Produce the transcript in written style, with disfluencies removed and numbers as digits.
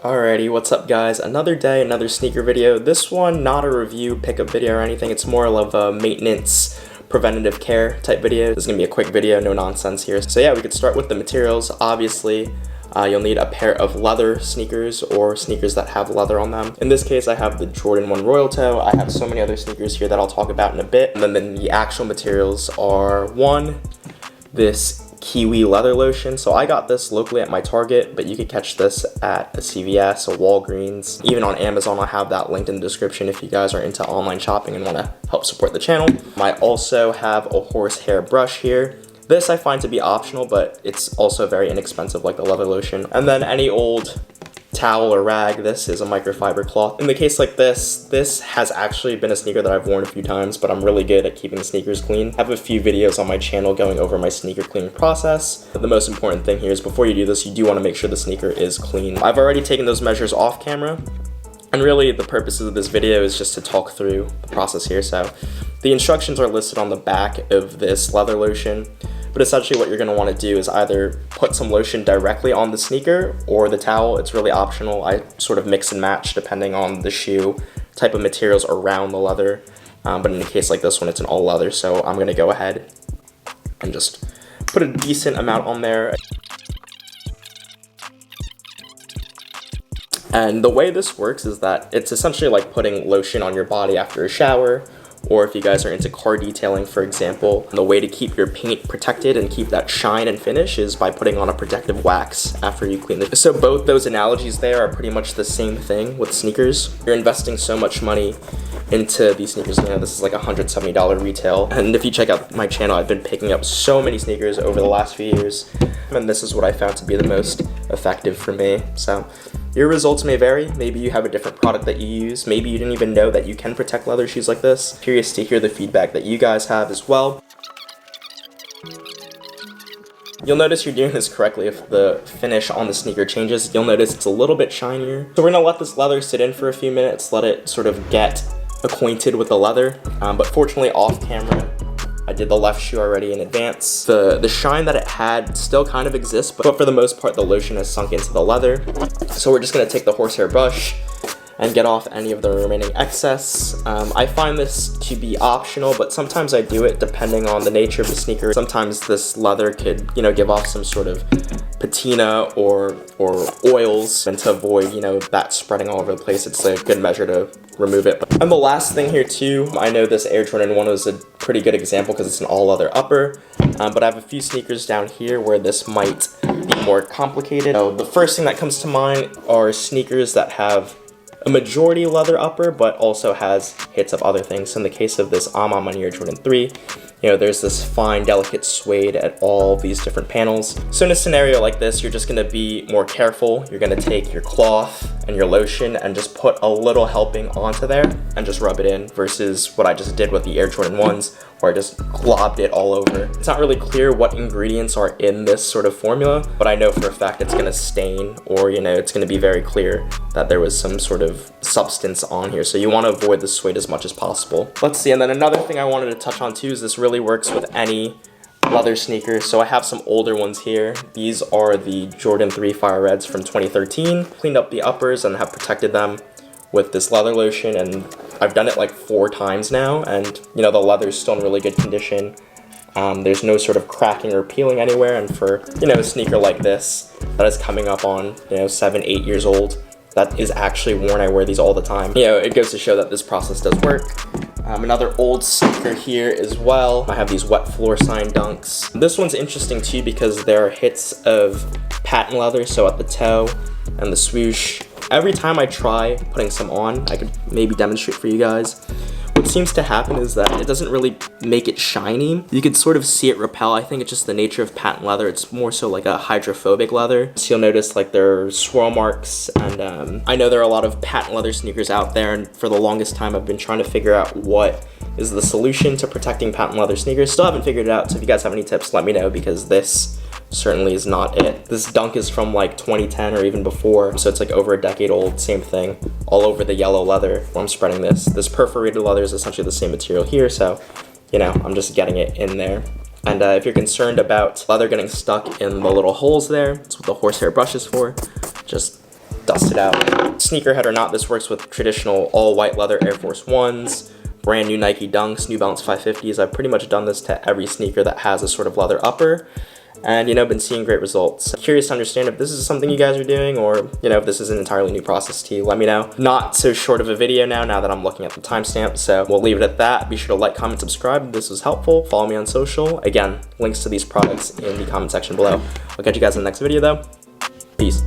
Alrighty, what's up guys? Another day, another sneaker video. This one, not a review, pickup video or anything. It's more of a maintenance, preventative care type video. This is gonna be a quick video, no nonsense here. So yeah, we could start with the materials. Obviously, you'll need a pair of leather sneakers or sneakers that have leather on them. In this case, I have the Jordan 1 Royal Toe. I have so many other sneakers here that I'll talk about in a bit. And then the actual materials are one, this kiwi leather lotion. So I got this locally at my Target, but you could catch this at a CVS, a Walgreens, even on Amazon. I'll have that linked in the description if you guys are into online shopping and want to help support the channel. I also have a horsehair brush here. This I find to be optional, but it's also very inexpensive like the leather lotion. And then any old towel or rag. This is a microfiber cloth. In the case like this has actually been a sneaker that I've worn a few times, but I'm really good at keeping the sneakers clean. I have a few videos on my channel going over my sneaker cleaning process. But the most important thing here is before you do this, you do want to make sure the sneaker is clean. I've already taken those measures off camera, and really the purpose of this video is just to talk through the process here. So the instructions are listed on the back of this leather lotion. But essentially what you're going to want to do is either put some lotion directly on the sneaker or the towel. It's really optional. I sort of mix and match depending on the shoe, type of materials around the leather. But in a case like this one, it's an all leather. So I'm going to go ahead and just put a decent amount on there. And the way this works is that it's essentially like putting lotion on your body after a shower, or if you guys are into car detailing, for example. The way to keep your paint protected and keep that shine and finish is by putting on a protective wax after you clean it. So both those analogies there are pretty much the same thing with sneakers. You're investing so much money into these sneakers. You know, this is like $170 retail. And if you check out my channel, I've been picking up so many sneakers over the last few years. And this is what I found to be the most effective for me. So your results may vary. Maybe you have a different product that you use. Maybe you didn't even know that you can protect leather shoes like this. Curious to hear the feedback that you guys have as well. You'll notice you're doing this correctly if the finish on the sneaker changes. You'll notice it's a little bit shinier. So we're gonna let this leather sit in for a few minutes, let it sort of get acquainted with the leather. But fortunately off camera, I did the left shoe already in advance. The shine that it had still kind of exists, but for the most part, the lotion has sunk into the leather. So we're just gonna take the horsehair brush and get off any of the remaining excess. I find this to be optional, but sometimes I do it depending on the nature of the sneaker. Sometimes this leather could, you know, give off some sort of patina or oils, and to avoid, you know, that spreading all over the place, it's a good measure to remove it. And the last thing here too, I know this Air Jordan 1 was a pretty good example because it's an all leather upper, but I have a few sneakers down here where this might be more complicated. So the first thing that comes to mind are sneakers that have a majority leather upper, but also has hits of other things. So in the case of this On Air Jordan 3, you know, there's this fine, delicate suede at all these different panels. So in a scenario like this, you're just gonna be more careful. You're gonna take your cloth and your lotion and just put a little helping onto there and just rub it in, versus what I just did with the Air Jordan 1s, where I just globbed it all over. It's not really clear what ingredients are in this sort of formula, but I know for a fact it's gonna stain, or, you know, it's gonna be very clear that there was some sort of substance on here. So you wanna avoid the suede as much as possible. Let's see, and then another thing I wanted to touch on too is this really works with any leather sneakers. So I have some older ones here. These are the Jordan 3 Fire Reds from 2013. Cleaned up the uppers and have protected them with this leather lotion, and I've done it like 4 times now, and you know, the leather's still in really good condition. There's no sort of cracking or peeling anywhere, and for, you know, a sneaker like this that is coming up on, you know, 7-8 years old, that is actually worn. I wear these all the time. You know, it goes to show that this process does work. Another old sneaker here as well. I have these wet floor sign dunks. This one's interesting too because there are hits of patent leather, so at the toe and the swoosh. Every time I try putting some on, I could maybe demonstrate for you guys. What seems to happen is that it doesn't really make it shiny. You could sort of see it repel. I think it's just the nature of patent leather. It's more so like a hydrophobic leather. So you'll notice like there are swirl marks, and I know there are a lot of patent leather sneakers out there, and for the longest time I've been trying to figure out what is the solution to protecting patent leather sneakers. Still haven't figured it out, so if you guys have any tips, let me know, because this certainly is not it. This dunk is from like 2010 or even before, so it's like over a decade old. Same thing all over the yellow leather where I'm spreading this. This perforated leather is essentially the same material here, so, you know, I'm just getting it in there. And if you're concerned about leather getting stuck in the little holes there, that's what the horsehair brush is for. Just dust it out. Sneakerhead or not, this works with traditional all white leather Air Force Ones, brand new Nike Dunks, New Balance 550s. I've pretty much done this to every sneaker that has a sort of leather upper, and been seeing great results. Curious to understand if this is something you guys are doing, or if this is an entirely new process to you. Let me know. Not so short of a video now that I'm looking at the timestamp, so we'll leave it at that. Be sure to like, comment, subscribe if this was helpful. Follow me on social. Again, links to these products in the comment section below. I'll catch you guys in the next video though. Peace.